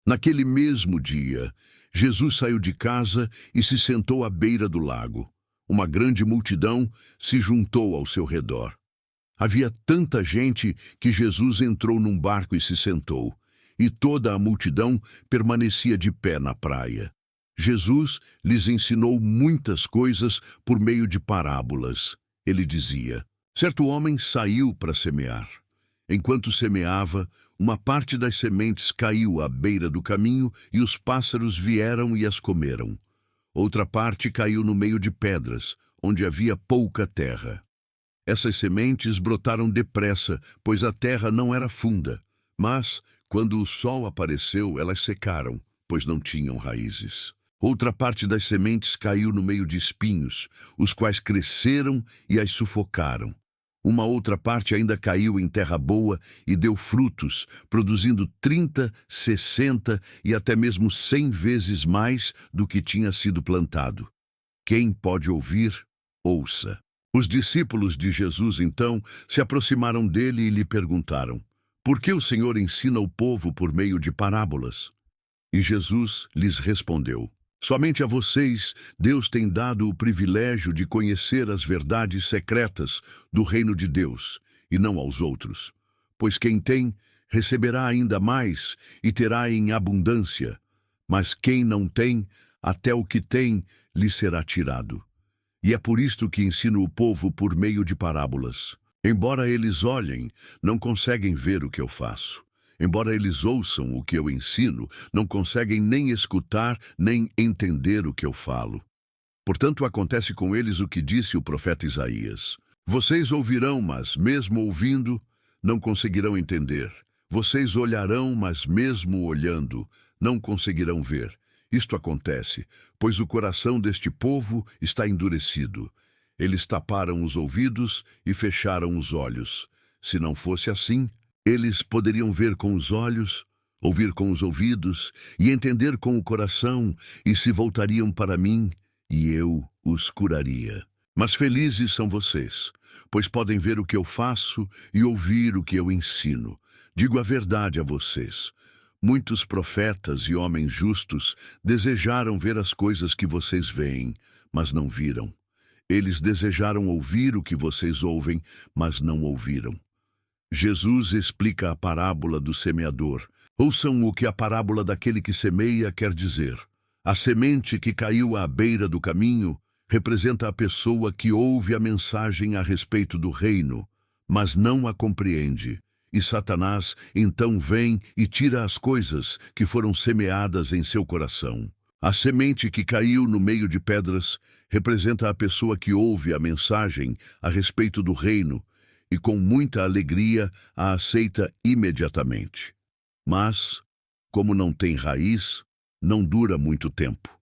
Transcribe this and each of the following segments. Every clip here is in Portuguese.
Naquele mesmo dia, Jesus saiu de casa e se sentou à beira do lago. Uma grande multidão se juntou ao seu redor. Havia tanta gente que Jesus entrou num barco e se sentou, e toda a multidão permanecia de pé na praia. Jesus lhes ensinou muitas coisas por meio de parábolas. Ele dizia: certo homem saiu para semear. Enquanto semeava, uma parte das sementes caiu à beira do caminho e os pássaros vieram e as comeram. Outra parte caiu no meio de pedras, onde havia pouca terra. Essas sementes brotaram depressa, pois a terra não era funda. Mas, quando o sol apareceu, elas secaram, pois não tinham raízes. Outra parte das sementes caiu no meio de espinhos, os quais cresceram e as sufocaram. Uma outra parte ainda caiu em terra boa e deu frutos, produzindo 30, 60 e até mesmo 100 vezes mais do que tinha sido plantado. Quem pode ouvir, ouça. Os discípulos de Jesus, então, se aproximaram dele e lhe perguntaram: por que o Senhor ensina o povo por meio de parábolas? E Jesus lhes respondeu: somente a vocês Deus tem dado o privilégio de conhecer as verdades secretas do reino de Deus, e não aos outros. Pois quem tem, receberá ainda mais e terá em abundância. Mas quem não tem, até o que tem lhe será tirado. E é por isto que ensino o povo por meio de parábolas. Embora eles olhem, não conseguem ver o que eu faço. Embora eles ouçam o que eu ensino, não conseguem nem escutar, nem entender o que eu falo. Portanto, acontece com eles o que disse o profeta Isaías: vocês ouvirão, mas mesmo ouvindo, não conseguirão entender. Vocês olharão, mas mesmo olhando, não conseguirão ver. Isto acontece, pois o coração deste povo está endurecido. Eles taparam os ouvidos e fecharam os olhos. Se não fosse assim, eles poderiam ver com os olhos, ouvir com os ouvidos e entender com o coração, e se voltariam para mim, e eu os curaria. Mas felizes são vocês, pois podem ver o que eu faço e ouvir o que eu ensino. Digo a verdade a vocês: muitos profetas e homens justos desejaram ver as coisas que vocês veem, mas não viram. Eles desejaram ouvir o que vocês ouvem, mas não ouviram. Jesus explica a parábola do semeador. Ouçam o que a parábola daquele que semeia quer dizer. A semente que caiu à beira do caminho representa a pessoa que ouve a mensagem a respeito do reino, mas não a compreende. E Satanás então vem e tira as coisas que foram semeadas em seu coração. A semente que caiu no meio de pedras representa a pessoa que ouve a mensagem a respeito do reino e com muita alegria a aceita imediatamente. Mas, como não tem raiz, não dura muito tempo.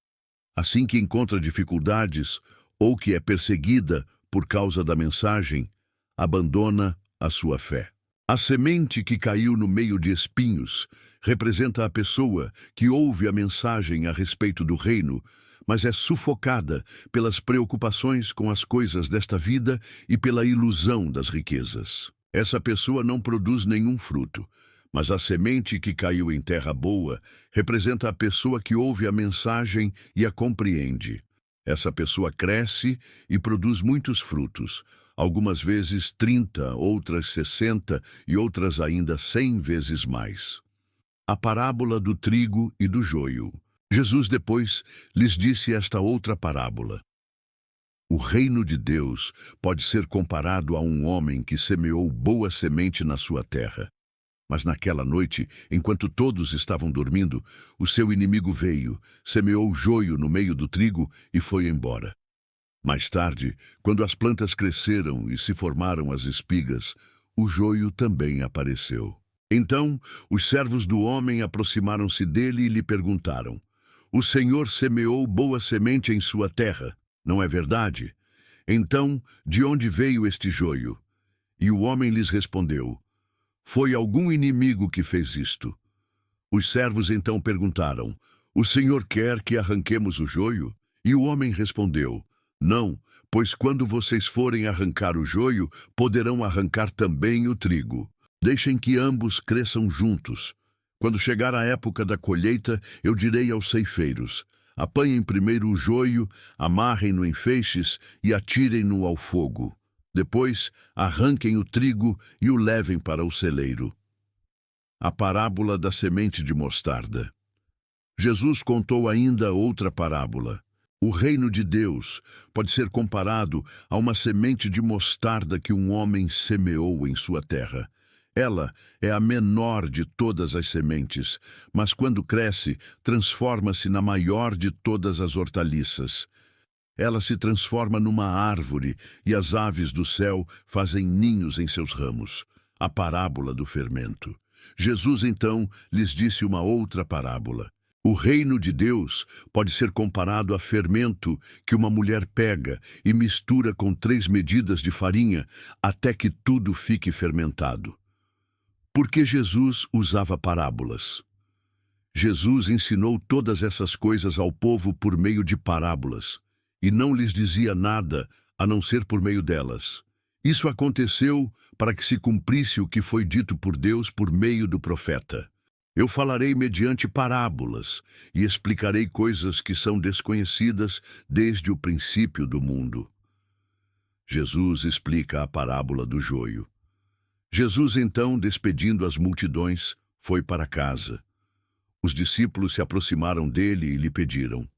Assim que encontra dificuldades ou que é perseguida por causa da mensagem, abandona a sua fé. A semente que caiu no meio de espinhos representa a pessoa que ouve a mensagem a respeito do reino, mas é sufocada pelas preocupações com as coisas desta vida e pela ilusão das riquezas. Essa pessoa não produz nenhum fruto, mas a semente que caiu em terra boa representa a pessoa que ouve a mensagem e a compreende. Essa pessoa cresce e produz muitos frutos, algumas vezes 30, outras 60 e outras ainda 100 vezes mais. A parábola do trigo e do joio. Jesus depois lhes disse esta outra parábola. O reino de Deus pode ser comparado a um homem que semeou boa semente na sua terra. Mas naquela noite, enquanto todos estavam dormindo, o seu inimigo veio, semeou joio no meio do trigo e foi embora. Mais tarde, quando as plantas cresceram e se formaram as espigas, o joio também apareceu. Então, os servos do homem aproximaram-se dele e lhe perguntaram: o Senhor semeou boa semente em sua terra, não é verdade? Então, de onde veio este joio? E o homem lhes respondeu: foi algum inimigo que fez isto. Os servos então perguntaram: o Senhor quer que arranquemos o joio? E o homem respondeu: não, pois quando vocês forem arrancar o joio, poderão arrancar também o trigo. Deixem que ambos cresçam juntos. Quando chegar a época da colheita, eu direi aos ceifeiros: apanhem primeiro o joio, amarrem-no em feixes e atirem-no ao fogo. Depois, arranquem o trigo e o levem para o celeiro. A parábola da semente de mostarda. Jesus contou ainda outra parábola. O reino de Deus pode ser comparado a uma semente de mostarda que um homem semeou em sua terra. Ela é a menor de todas as sementes, mas quando cresce, transforma-se na maior de todas as hortaliças. Ela se transforma numa árvore e as aves do céu fazem ninhos em seus ramos. A parábola do fermento. Jesus, então, lhes disse uma outra parábola. O reino de Deus pode ser comparado a fermento que uma mulher pega e mistura com 3 medidas de farinha até que tudo fique fermentado. Por que Jesus usava parábolas? Jesus ensinou todas essas coisas ao povo por meio de parábolas, e não lhes dizia nada a não ser por meio delas. Isso aconteceu para que se cumprisse o que foi dito por Deus por meio do profeta. Eu falarei mediante parábolas e explicarei coisas que são desconhecidas desde o princípio do mundo. Jesus explica a parábola do joio. Jesus, então, despedindo as multidões, foi para casa. Os discípulos se aproximaram dele e lhe pediram: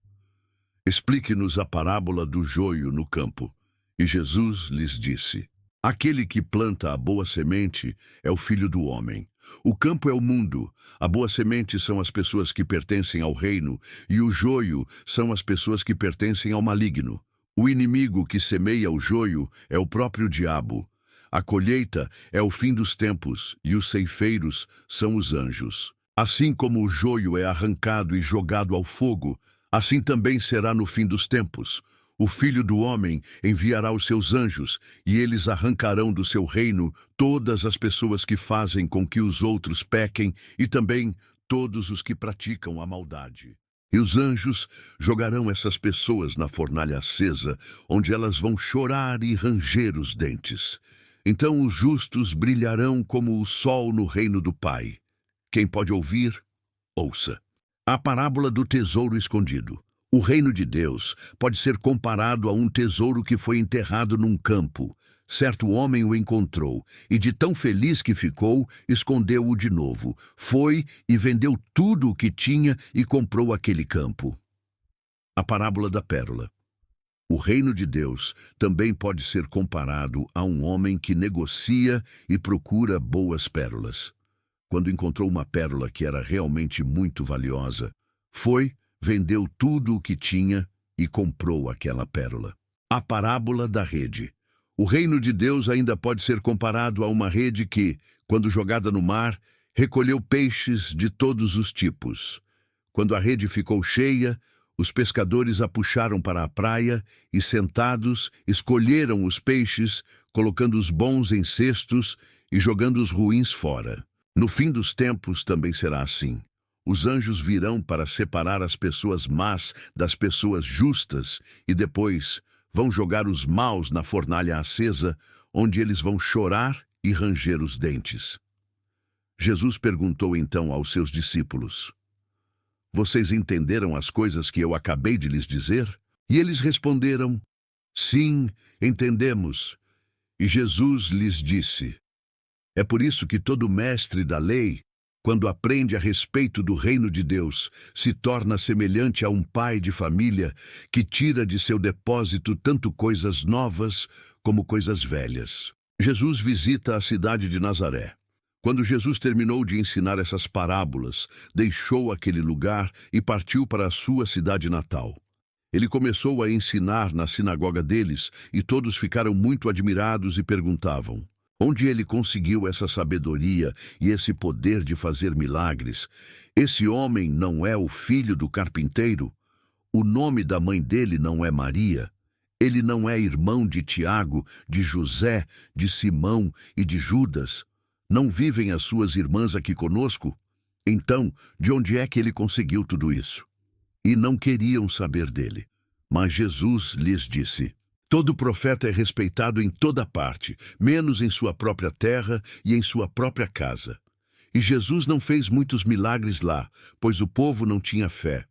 explique-nos a parábola do joio no campo. E Jesus lhes disse: aquele que planta a boa semente é o Filho do Homem. O campo é o mundo, a boa semente são as pessoas que pertencem ao reino, e o joio são as pessoas que pertencem ao maligno. O inimigo que semeia o joio é o próprio diabo. A colheita é o fim dos tempos, e os ceifeiros são os anjos. Assim como o joio é arrancado e jogado ao fogo, assim também será no fim dos tempos. O Filho do Homem enviará os seus anjos, e eles arrancarão do seu reino todas as pessoas que fazem com que os outros pequem e também todos os que praticam a maldade. E os anjos jogarão essas pessoas na fornalha acesa, onde elas vão chorar e ranger os dentes. Então os justos brilharão como o sol no reino do Pai. Quem pode ouvir, ouça. A parábola do tesouro escondido. O reino de Deus pode ser comparado a um tesouro que foi enterrado num campo. Certo homem o encontrou, e de tão feliz que ficou, escondeu-o de novo. Foi e vendeu tudo o que tinha e comprou aquele campo. A parábola da pérola. O reino de Deus também pode ser comparado a um homem que negocia e procura boas pérolas. Quando encontrou uma pérola que era realmente muito valiosa, vendeu tudo o que tinha e comprou aquela pérola. A parábola da rede. O reino de Deus ainda pode ser comparado a uma rede que, quando jogada no mar, recolheu peixes de todos os tipos. Quando a rede ficou cheia, os pescadores a puxaram para a praia e, sentados, escolheram os peixes, colocando os bons em cestos e jogando os ruins fora. No fim dos tempos também será assim. Os anjos virão para separar as pessoas más das pessoas justas e depois vão jogar os maus na fornalha acesa, onde eles vão chorar e ranger os dentes. Jesus perguntou então aos seus discípulos: vocês entenderam as coisas que eu acabei de lhes dizer? E eles responderam: sim, entendemos. E Jesus lhes disse: é por isso que todo mestre da lei, quando aprende a respeito do reino de Deus, se torna semelhante a um pai de família que tira de seu depósito tanto coisas novas como coisas velhas. Jesus visita a cidade de Nazaré. Quando Jesus terminou de ensinar essas parábolas, deixou aquele lugar e partiu para a sua cidade natal. Ele começou a ensinar na sinagoga deles e todos ficaram muito admirados e perguntavam: onde ele conseguiu essa sabedoria e esse poder de fazer milagres? Esse homem não é o filho do carpinteiro? O nome da mãe dele não é Maria? Ele não é irmão de Tiago, de José, de Simão e de Judas? Não vivem as suas irmãs aqui conosco? Então, de onde é que ele conseguiu tudo isso? E não queriam saber dele. Mas Jesus lhes disse: todo profeta é respeitado em toda parte, menos em sua própria terra e em sua própria casa. E Jesus não fez muitos milagres lá, pois o povo não tinha fé.